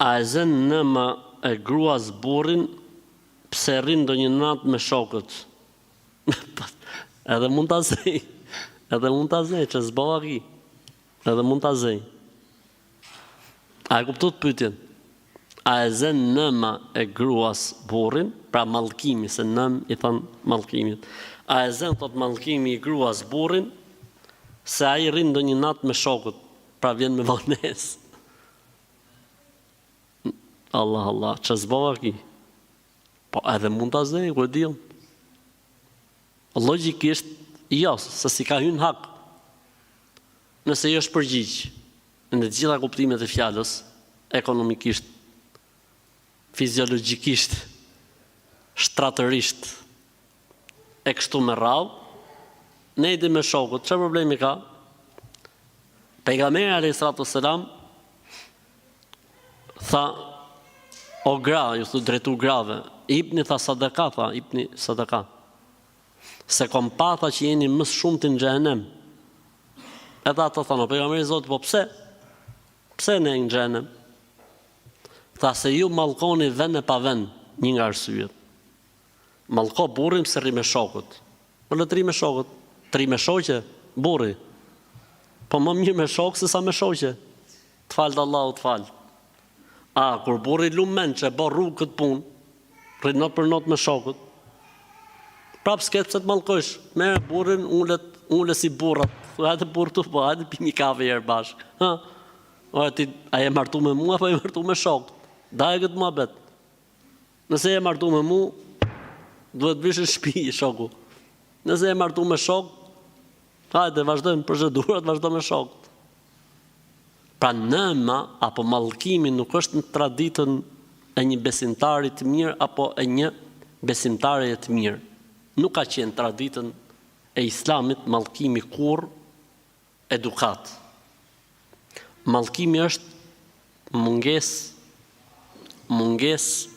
A e zën nëma e gruas burrin pse rrin ndonjë natë me shokët? Edhe mund ta zej. Edhe mund ta zej, që s'bova ki. Edhe mund ta zej. A e kuptot pyetjen? A e zën nëma e gruas burrin, pra mallkimi, se nëm i thon mallkimit. A e zën thot mallkimi i gruas burrin se ai rrin ndonjë natë me shokët, pra vjen me vonesë. Allah, që s'bova ki. Po edhe mund ta zej, ku e diun. Logjikisht, jo, se si ka hyrë hak. Nëse jo është përgjigj në të gjitha kuptimet e fjalës, ekonomikisht, fiziologjikisht, shtatërisht, e kështu me radhë, ne i me shokët, çfarë problemi ka? Pejgamberi alayhis salatu wassalam tha, o gra, ju thu drejtu grave, ipni tha sadaka, ipni sadaka. Se kom pata që jeni më shumë të në xhehenem. Edhe ata thonë, pejgamberi Zotit, po pse? Pse ne në xhehenem? Tha se ju mallkoni vend e pa vend, një nga arsyet. Mallko burrin se rri me shokët. Po le të rri me shokët, të rri me shoqe, burri. Po më mirë me shokë se sa me shoqe. Të falë Allahu, të falë. A, kur burri lumen që e bo rrugë këtë punë, rrit not për not me shokët, prapë s'ket pse të mallkosh, merë burrin, ule si burrat, hajde burr tu, po hajde pi një kafe herë bashkë. A je martu me mua, apo je martu me shokët? Daje këtë muhabet. Nëse je martu me mua, duhet vishë shtëpi shoku. Nëse je martu me shokët, hajde vazhdojmë procedurat, vazhdo me shokët. Pra nëma apo mallkimi nuk është në traditën e një besimtari të mirë apo e një besimtare të mirë. Nuk ka qenë traditën e islamit mallkimi kur edukat. Mallkimi është mungesë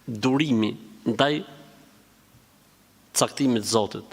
durimi ndaj caktimit të Zotit.